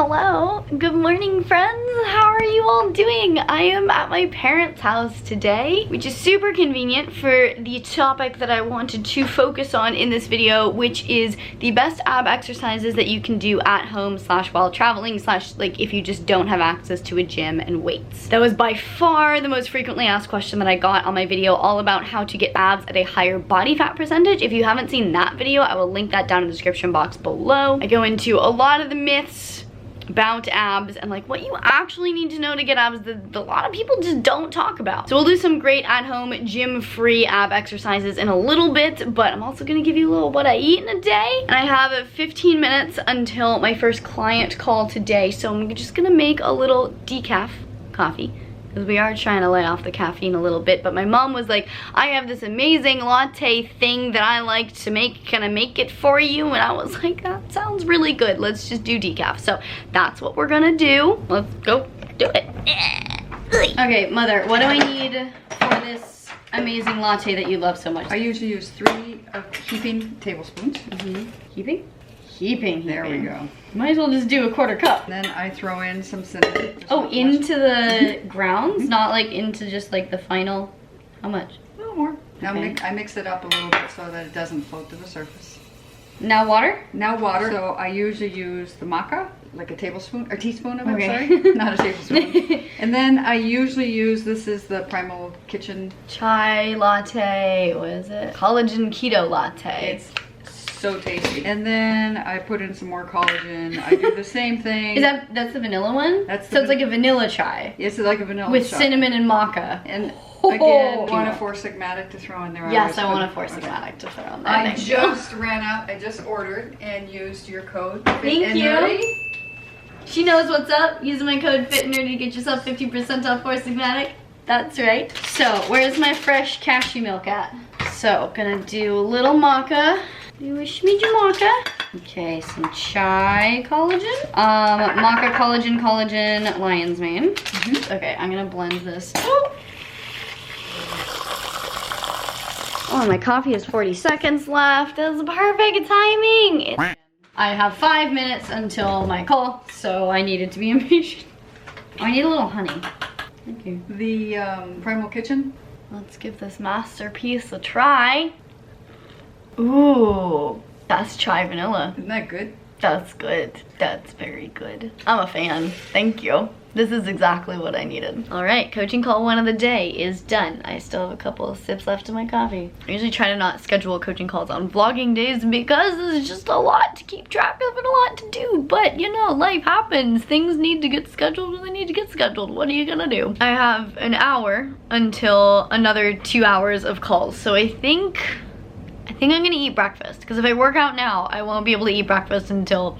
Hello, good morning friends. How are you all doing? I am at my parents' house today, which is super convenient for the topic that I wanted to focus on in this video, which is the best ab exercises that you can do at home / while traveling / like if you just don't have access to a gym and weights. That was by far the most frequently asked question that I got on my video all about how to get abs at a higher body fat percentage. If you haven't seen that video, I will link that down in the description box below. I go into a lot of the myths about abs and like what you actually need to know to get abs that a lot of people just don't talk about. So we'll do some great at-home gym-free ab exercises in a little bit, but I'm also gonna give you a little what I eat in a day. And I have 15 minutes until my first client call today, so I'm just gonna make a little decaf coffee, because we are trying to lay off the caffeine a little bit. But my mom was like, I have this amazing latte thing that I like to make, can I make it for you? And I was like, that sounds really good, let's just do decaf. So that's what we're gonna do. Let's go do it. Okay, mother, what do I need for this amazing latte that you love so much? I usually use 3 heaping tablespoons. Heaping. There we go. Might as well just do a 1/4 cup. Then I throw in some cinnamon. Oh, into the grounds? Not like into just like the final, how much? A little more. Now Okay. I mix it up a little bit so that it doesn't float to the surface. Now water? Now water. So I usually use the maca, like a tablespoon, or teaspoon of it, Okay. sorry. Not a tablespoon. And then I usually use, this is the Primal Kitchen. Chai latte, what is it? Collagen keto latte. It's so tasty. And then I put in some more collagen. I do the same thing. That's the vanilla one? That's so it's like a vanilla chai. It's like a vanilla With shot. cinnamon and maca. And again, want a 4 Sigmatic to throw in there. Yes, I want a 4 Sigmatic to throw in there. I just ran out, I just ordered and used your code. Thank you. She knows what's up. Using my code FitAndNerdy to get yourself 50% off 4 Sigmatic. That's right. So, where's my fresh cashew milk at? So, gonna do a little maca. You wish me maca. Okay, some chai collagen. Maca collagen, lion's mane. Okay, I'm gonna blend this. Oh, my coffee has 40 seconds left. That's perfect timing. I have 5 minutes until my call, so I needed to be impatient. Oh, I need a little honey. Thank you. The Primal Kitchen. Let's give this masterpiece a try. Ooh, that's chai vanilla. Isn't that good? That's good. That's very good. I'm a fan. Thank you. This is exactly what I needed. All right, coaching call 1 of the day is done. I still have a couple of sips left of my coffee. I usually try to not schedule coaching calls on vlogging days because there's just a lot to keep track of and a lot to do. But you know, life happens. Things need to get scheduled when they need to get scheduled. What are you gonna do? I have an hour until another 2 hours of calls. So I think I'm gonna eat breakfast, because if I work out now, I won't be able to eat breakfast until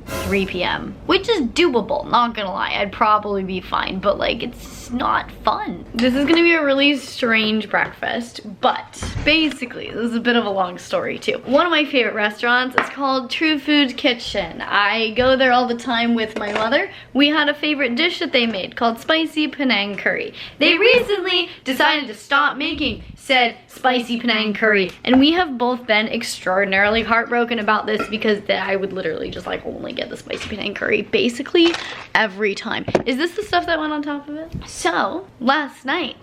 3 p.m. which is doable, not gonna lie. I'd probably be fine, but like, it's not fun. This is gonna be a really strange breakfast, but basically, this is a bit of a long story too. One of my favorite restaurants is called True Food Kitchen. I go there all the time with my mother. We had a favorite dish that they made called spicy Penang curry. They recently decided to stop making said spicy Penang curry, and we have both been extraordinarily heartbroken about this, because I would literally just like only get the spicy Penang curry basically every time. Is this the stuff that went on top of it? So last night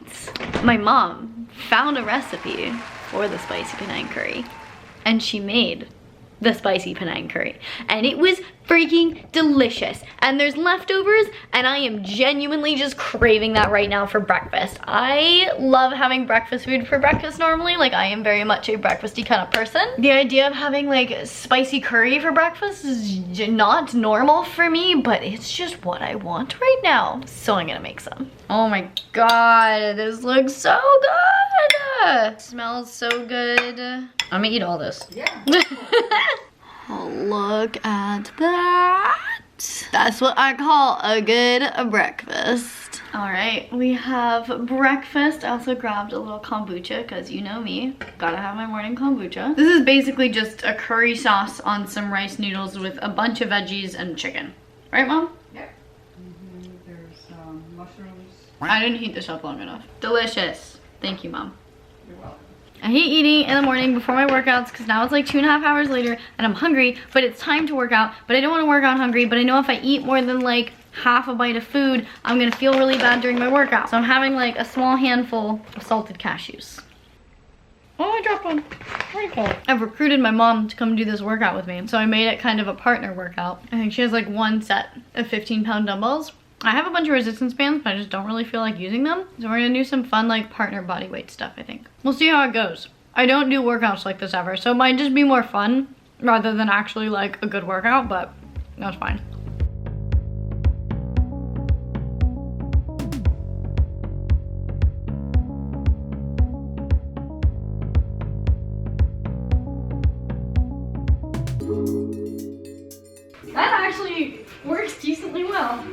my mom found a recipe for the spicy Penang curry, and she made the spicy Penang curry, and it was freaking delicious. And there's leftovers, and I am genuinely just craving that right now for breakfast. I love having breakfast food for breakfast normally. Like, I am very much a breakfasty kind of person. The idea of having like spicy curry for breakfast is not normal for me, but it's just what I want right now. So I'm gonna make some. Oh my god, this looks so good. Smells so good. I'm gonna eat all this. Yeah. Oh, look at that. That's what I call a good breakfast. All right, we have breakfast. I also grabbed a little kombucha, because you know me, gotta have my morning kombucha. This is basically just a curry sauce on some rice noodles with a bunch of veggies and chicken. Right, Mom? Yeah. There's mushrooms. I didn't heat this up long enough. Delicious. Thank you, Mom. You're welcome. I hate eating in the morning before my workouts because now it's like 2.5 hours later and I'm hungry, but it's time to work out, but I don't want to work out hungry, but I know if I eat more than like half a bite of food, I'm gonna feel really bad during my workout. So I'm having like a small handful of salted cashews. Oh, I dropped one. Where'd it go? I've recruited my mom to come do this workout with me. So I made it kind of a partner workout. I think she has like one set of 15-pound dumbbells. I have a bunch of resistance bands, but I just don't really feel like using them. So we're gonna do some fun like partner body weight stuff, I think. We'll see how it goes. I don't do workouts like this ever, so it might just be more fun rather than actually like a good workout, but that's fine. That actually works decently well.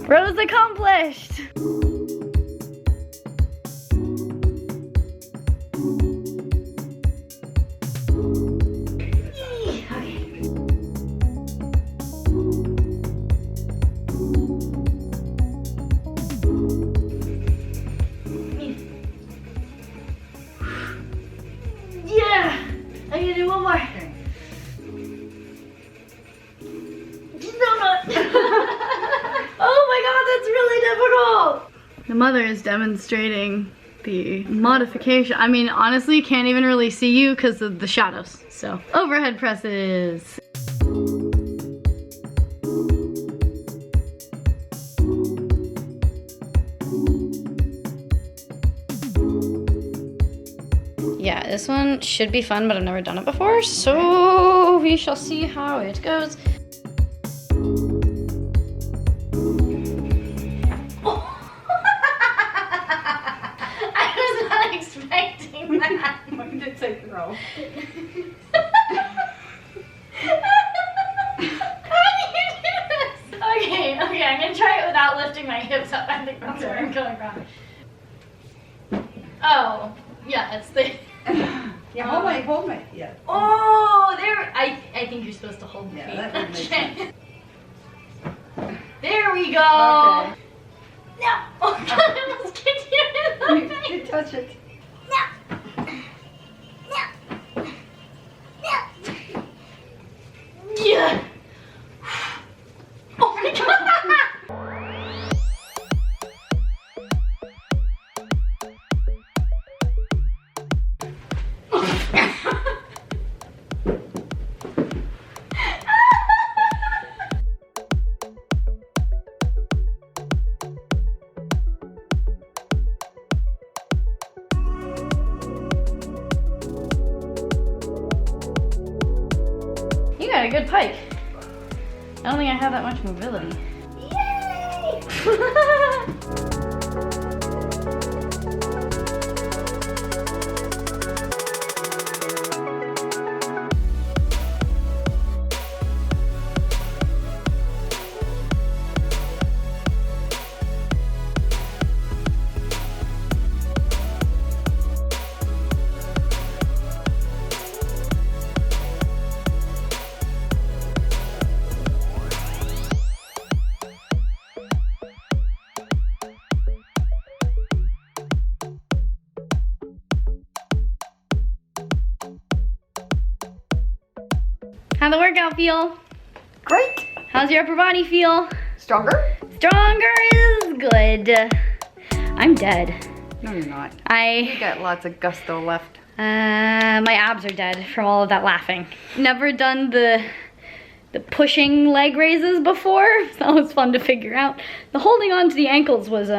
Rose accomplished! Yeah! I can do one more. Oh my god, that's really difficult! The mother is demonstrating the modification. I mean, honestly, can't even really see you because of the shadows. So, overhead presses. Yeah, this one should be fun, but I've never done it before, so we shall see how it goes. When did it grow? Okay, I'm gonna try it without lifting my hips up. I think that's where I'm going wrong. Oh, yeah, it's the... Yeah, hold my, yeah. Oh, there, I think you're supposed to hold the feet. That would make sense. There we go. Okay. No. Oh god, I almost kicked you in the face. You touch it. Yeah. Oh my god. You got a good pike. I don't think I have that much mobility. Yay! How'd the workout feel? Great. How's your upper body feel? Stronger? Stronger is good. I'm dead. No, you're not. You I got lots of gusto left. my abs are dead from all of that laughing. Never done the pushing leg raises before, so that was fun to figure out. The holding on to the ankles was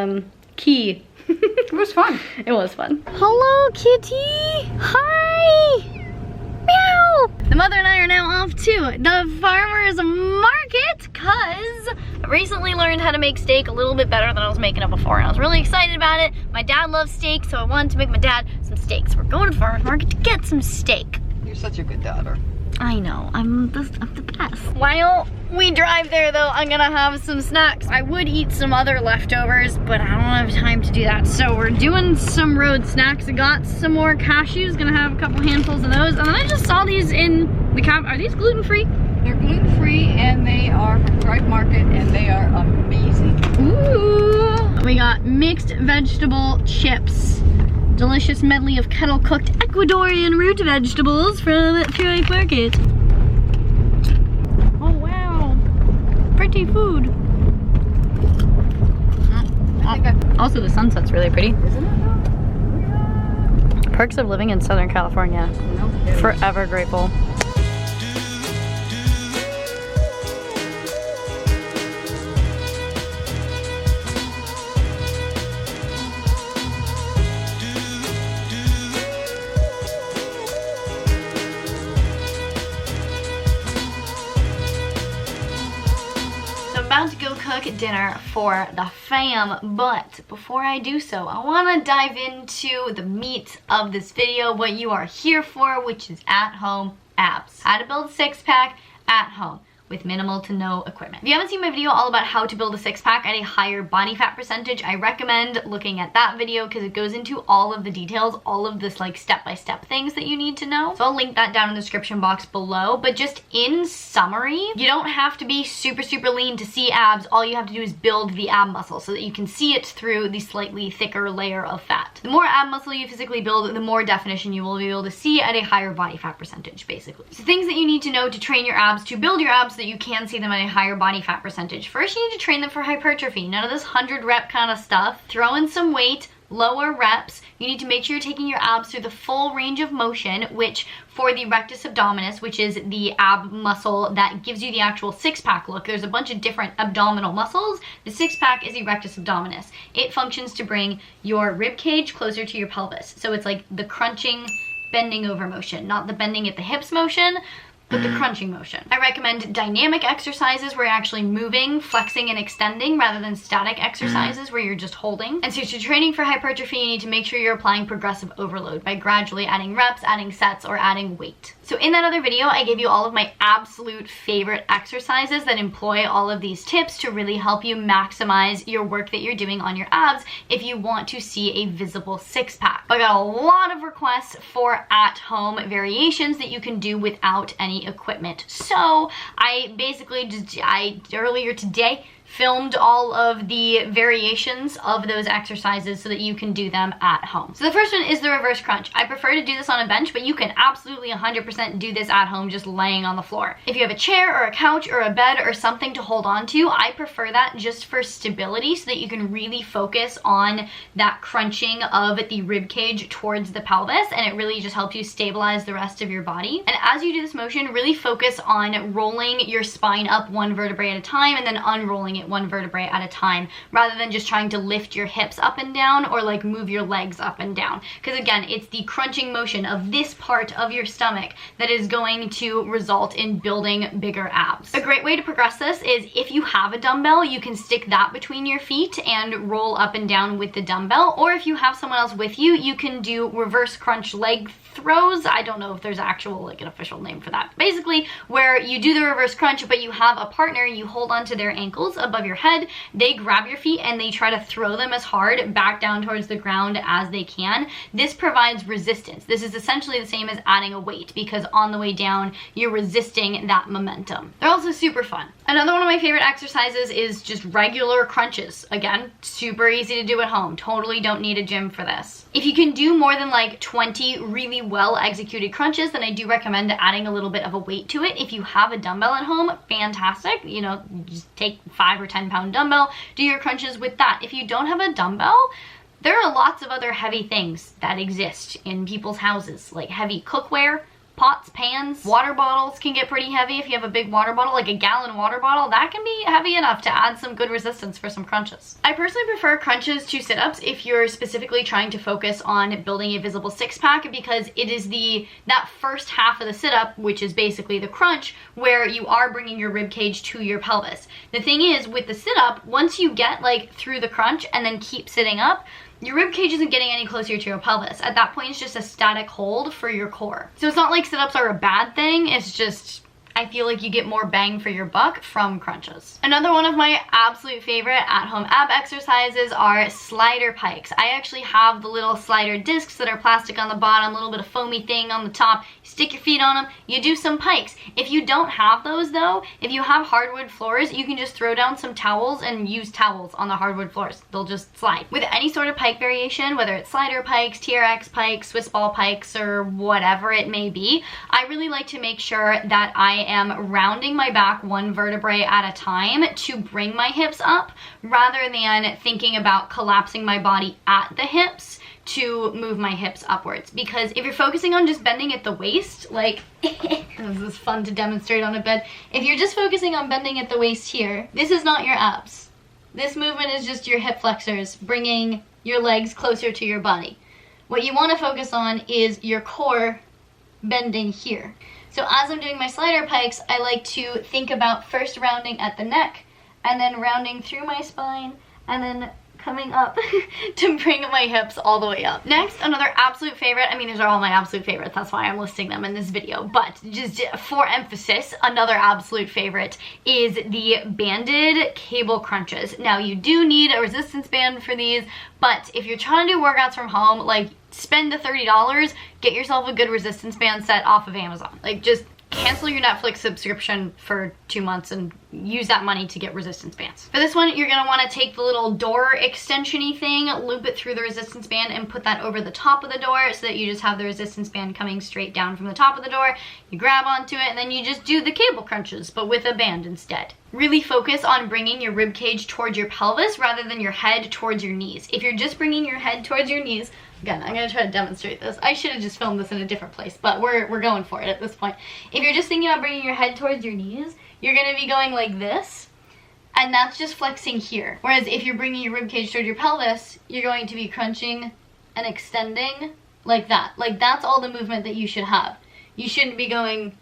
key. It was fun. It was fun. Hello, kitty. Hi. Meow. The mother and I are now off to the farmer's market because I recently learned how to make steak a little bit better than I was making it before. And I was really excited about it. My dad loves steak, so I wanted to make my dad some steak. So we're going to the farmer's market to get some steak. You're such a good daughter. I know, I'm the best. While we drive there though, I'm gonna have some snacks. I would eat some other leftovers, but I don't have time to do that. So we're doing some road snacks. I got some more cashews, gonna have a couple handfuls of those. And then I just saw these in the cab. Are these gluten-free? They're gluten-free and they are from Thrive Market and they are amazing. Ooh. We got mixed vegetable chips. Delicious medley of kettle-cooked Ecuadorian root vegetables from Thrive Market. Oh wow, pretty food. Also the sunset's really pretty. Isn't it though? Perks of living in Southern California. No kidding. Forever grateful. About to go cook dinner for the fam, but before I do so, I want to dive into the meat of this video, what you are here for, which is at-home abs. How to build a six-pack at home with minimal to no equipment. If you haven't seen my video all about how to build a six-pack at a higher body fat percentage, I recommend looking at that video because it goes into all of the details, all of this like step-by-step things that you need to know. So I'll link that down in the description box below. But just in summary, you don't have to be super lean to see abs. All you have to do is build the ab muscle so that you can see it through the slightly thicker layer of fat. The more ab muscle you physically build, the more definition you will be able to see at a higher body fat percentage, basically. So things that you need to know to train your abs, to build your abs so that you can see them at a higher body fat percentage. First, you need to train them for hypertrophy. None of this 100 rep kind of stuff. Throw in some weight, lower reps. You need to make sure you're taking your abs through the full range of motion, which for the rectus abdominis, which is the ab muscle that gives you the actual six-pack look, there's a bunch of different abdominal muscles. The six-pack is the rectus abdominis. It functions to bring your rib cage closer to your pelvis. So it's like the crunching, bending over motion, not the bending at the hips motion, but the crunching motion. I recommend dynamic exercises where you're actually moving, flexing, and extending rather than static exercises where you're just holding. And so if you're training for hypertrophy, you need to make sure you're applying progressive overload by gradually adding reps, adding sets, or adding weight. So in that other video, I gave you all of my absolute favorite exercises that employ all of these tips to really help you maximize your work that you're doing on your abs if you want to see a visible six-pack. I got a lot of requests for at-home variations that you can do without any equipment. So I basically earlier today filmed all of the variations of those exercises so that you can do them at home. So the first one is the reverse crunch. I prefer to do this on a bench, but you can absolutely 100% do this at home just laying on the floor. If you have a chair or a couch or a bed or something to hold on to, I prefer that just for stability so that you can really focus on that crunching of the rib cage towards the pelvis, and it really just helps you stabilize the rest of your body. And as you do this motion, really focus on rolling your spine up one vertebrae at a time and then unrolling it one vertebrae at a time, rather than just trying to lift your hips up and down or like move your legs up and down. Because again, it's the crunching motion of this part of your stomach that is going to result in building bigger abs. A great way to progress this is if you have a dumbbell, you can stick that between your feet and roll up and down with the dumbbell. Or if you have someone else with you, you can do reverse crunch leg throws. I don't know if there's actual like an official name for that. Basically, where you do the reverse crunch, but you have a partner, you hold onto their ankles above your head, they grab your feet and they try to throw them as hard back down towards the ground as they can. This provides resistance. This is essentially the same as adding a weight because on the way down, you're resisting that momentum. They're also super fun. Another one of my favorite exercises is just regular crunches. Again, super easy to do at home. Totally don't need a gym for this. If you can do more than like 20 really well executed crunches, then I do recommend adding a little bit of a weight to it. If you have a dumbbell at home, fantastic. You know, just take 5 or 10 pound dumbbell, do your crunches with that. If you don't have a dumbbell, there are lots of other heavy things that exist in people's houses, like heavy cookware, pots, pans, water bottles can get pretty heavy. If you have a big water bottle, like a gallon water bottle, that can be heavy enough to add some good resistance for some crunches. I personally prefer crunches to sit-ups if you're specifically trying to focus on building a visible six-pack, because it is that first half of the sit-up, which is basically the crunch, where you are bringing your rib cage to your pelvis. The thing is, with the sit-up, once you get like through the crunch and then keep sitting up, your rib cage isn't getting any closer to your pelvis. At that point, it's just a static hold for your core. So it's not like sit-ups are a bad thing, it's just, I feel like you get more bang for your buck from crunches. Another one of my absolute favorite at-home ab exercises are slider pikes. I actually have the little slider discs that are plastic on the bottom, a little bit of foamy thing on the top. You stick your feet on them, you do some pikes. If you don't have those though, if you have hardwood floors, you can just throw down some towels and use towels on the hardwood floors. They'll just slide. With any sort of pike variation, whether it's slider pikes, TRX pikes, Swiss ball pikes, or whatever it may be, I really like to make sure that I am rounding my back one vertebrae at a time to bring my hips up rather than thinking about collapsing my body at the hips to move my hips upwards. Because if you're focusing on just bending at the waist, like this is fun to demonstrate on a bed, if you're just focusing on bending at the waist here, this is not your abs. This movement is just your hip flexors bringing your legs closer to your body. What you want to focus on is your core bending here. So as I'm doing my slider pikes, I like to think about first rounding at the neck and then rounding through my spine and then coming up to bring my hips all the way up. Next, another absolute favorite, I mean these are all my absolute favorites, that's why I'm listing them in this video, but just for emphasis, another absolute favorite is the banded cable crunches. Now you do need a resistance band for these, but if you're trying to do workouts from home, like spend the $30, get yourself a good resistance band set off of Amazon. Like just cancel your Netflix subscription for 2 months and use that money to get resistance bands. For this one, you're gonna wanna take the little door extension-y thing, loop it through the resistance band and put that over the top of the door so that you just have the resistance band coming straight down from the top of the door. You grab onto it and then you just do the cable crunches, but with a band instead. Really focus on bringing your rib cage towards your pelvis rather than your head towards your knees. If you're just bringing your head towards your knees, again, I'm gonna try to demonstrate this. I should have just filmed this in a different place, but we're going for it at this point. If you're just thinking about bringing your head towards your knees, you're gonna be going like this, and that's just flexing here. Whereas if you're bringing your rib cage towards your pelvis, you're going to be crunching and extending like that. Like that's all the movement that you should have. You shouldn't be going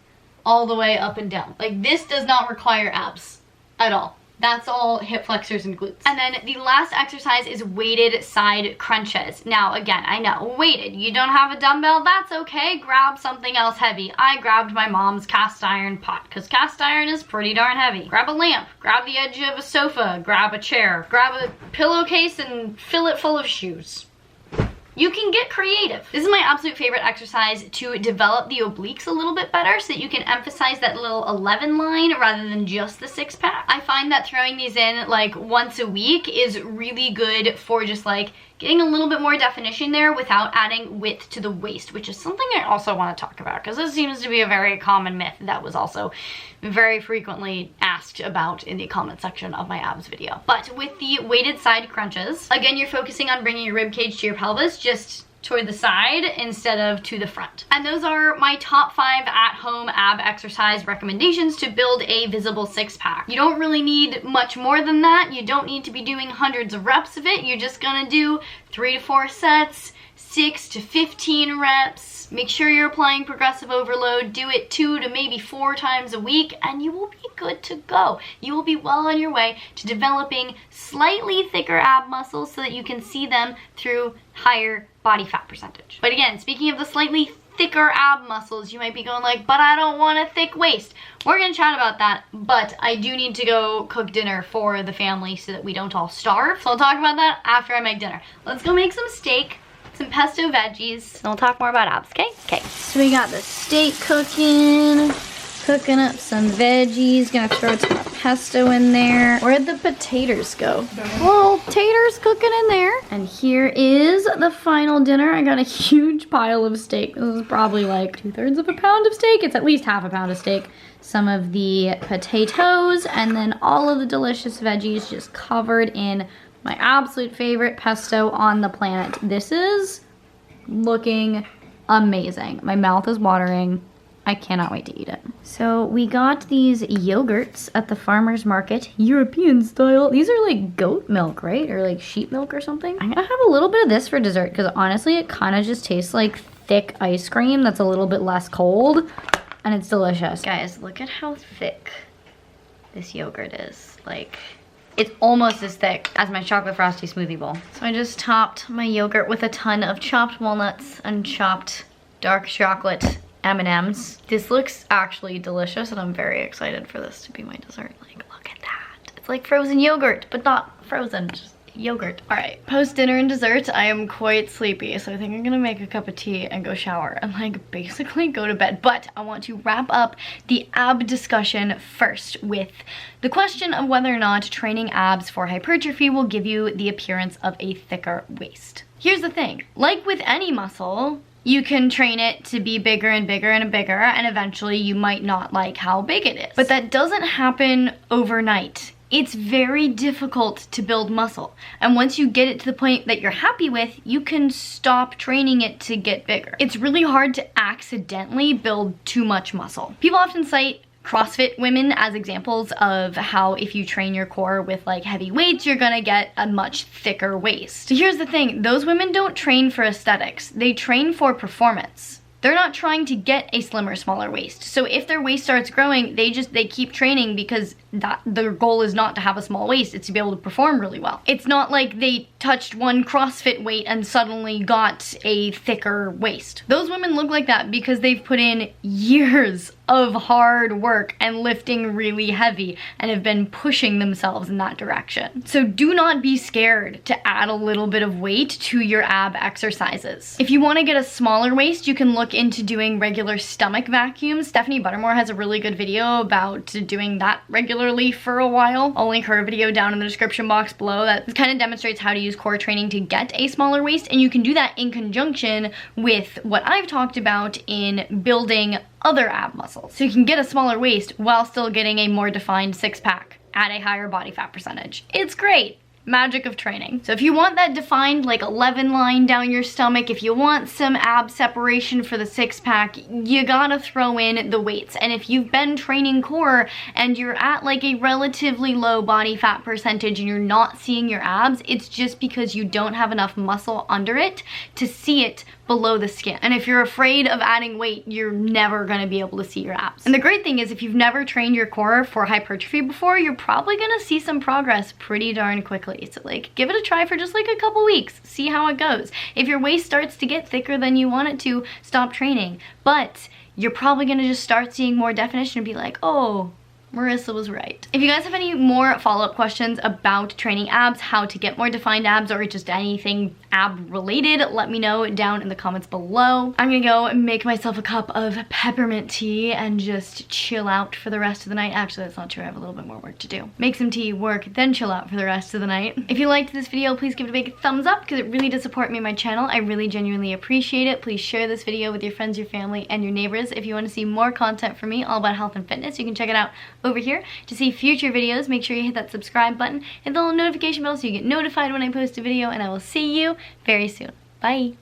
all the way up and down. Like this does not require abs at all. That's all hip flexors and glutes. And then the last exercise is weighted side crunches. Now, again, I know, weighted. You don't have a dumbbell, that's okay. Grab something else heavy. I grabbed my mom's cast iron pot because cast iron is pretty darn heavy. Grab a lamp, grab the edge of a sofa, grab a chair, grab a pillowcase and fill it full of shoes. You can get creative. This is my absolute favorite exercise to develop the obliques a little bit better so that you can emphasize that little 11 line rather than just the six pack. I find that throwing these in like once a week is really good for just like getting a little bit more definition there without adding width to the waist, which is something I also want to talk about because this seems to be a very common myth that was also very frequently asked about in the comment section of my abs video. But with the weighted side crunches, again, you're focusing on bringing your rib cage to your pelvis, just toward the side instead of to the front. And those are my top 5 at-home ab exercise recommendations to build a visible six-pack. You don't really need much more than that. You don't need to be doing hundreds of reps of it. You're just gonna do 3 to 4 sets, 6 to 15 reps. Make sure you're applying progressive overload. Do it 2 to maybe 4 times a week and you will be good to go. You will be well on your way to developing slightly thicker ab muscles so that you can see them through higher body fat percentage. But again, speaking of the slightly thicker ab muscles, you might be going like, but I don't want a thick waist. We're gonna chat about that, but I do need to go cook dinner for the family so that we don't all starve. So I'll talk about that after I make dinner. Let's go make some steak, some pesto veggies, and we'll talk more about abs, okay? Okay, so we got the steak cooking up some veggies, gonna throw some pesto in there. Where'd the potatoes go? Well, taters cooking in there. And here is the final dinner. I got a huge pile of steak. This is probably like 2/3 of a pound of steak. It's at least half a pound of steak. Some of the potatoes, and then all of the delicious veggies just covered in my absolute favorite pesto on the planet. This is looking amazing. My mouth is watering. I cannot wait to eat it. So we got these yogurts at the farmer's market, European style. These are like goat milk, right? Or like sheep milk or something. I'm gonna have a little bit of this for dessert because honestly, it kind of just tastes like thick ice cream that's a little bit less cold and it's delicious. Guys, look at how thick this yogurt is. Like, It's almost as thick as my chocolate frosty smoothie bowl. So I just topped my yogurt with a ton of chopped walnuts and chopped dark chocolate M&Ms. This looks actually delicious and I'm very excited for this to be my dessert. Like, look at that. It's like frozen yogurt, but not frozen, just yogurt. All right, post dinner and dessert, I am quite sleepy, so I think I'm gonna make a cup of tea and go shower and like basically go to bed. But I want to wrap up the ab discussion first with the question of whether or not training abs for hypertrophy will give you the appearance of a thicker waist. Here's the thing, like with any muscle, you can train it to be bigger and bigger and bigger, and eventually you might not like how big it is. But that doesn't happen overnight. It's very difficult to build muscle. And once you get it to the point that you're happy with, you can stop training it to get bigger. It's really hard to accidentally build too much muscle. People often cite CrossFit women as examples of how if you train your core with like heavy weights, you're gonna get a much thicker waist. So here's the thing, those women don't train for aesthetics, they train for performance. They're not trying to get a slimmer, smaller waist. So if their waist starts growing, they keep training because their goal is not to have a small waist, it's to be able to perform really well. It's not like they touched one CrossFit weight and suddenly got a thicker waist. Those women look like that because they've put in years of hard work and lifting really heavy and have been pushing themselves in that direction. So do not be scared to add a little bit of weight to your ab exercises. If you want to get a smaller waist, you can look into doing regular stomach vacuums. Stephanie Buttermore has a really good video about doing that regularly for a while. I'll link her video down in the description box below that kind of demonstrates how to use core training to get a smaller waist, and you can do that in conjunction with what I've talked about in building other ab muscles. So you can get a smaller waist while still getting a more defined six-pack at a higher body fat percentage. It's great. Magic of training. So if you want that defined like 11 line down your stomach, if you want some ab separation for the six-pack, you gotta throw in the weights. And if you've been training core and you're at like a relatively low body fat percentage and you're not seeing your abs, it's just because you don't have enough muscle under it to see it below the skin. And if you're afraid of adding weight, you're never gonna be able to see your abs. And the great thing is if you've never trained your core for hypertrophy before, you're probably gonna see some progress pretty darn quickly. So like, give it a try for just like a couple weeks, see how it goes. If your waist starts to get thicker than you want it to, stop training. But you're probably gonna just start seeing more definition and be like, oh, Marissa was right. If you guys have any more follow-up questions about training abs, how to get more defined abs, or just anything ab related, let me know down in the comments below. I'm gonna go make myself a cup of peppermint tea and just chill out for the rest of the night. Actually, that's not true, I have a little bit more work to do. Make some tea, work, then chill out for the rest of the night. If you liked this video, please give it a big thumbs up because it really does support me and my channel. I really genuinely appreciate it. Please share this video with your friends, your family, and your neighbors. If you want to see more content from me all about health and fitness, you can check it out over here. To see future videos, make sure you hit that subscribe button, hit the little notification bell so you get notified when I post a video, and I will see you very soon. Bye!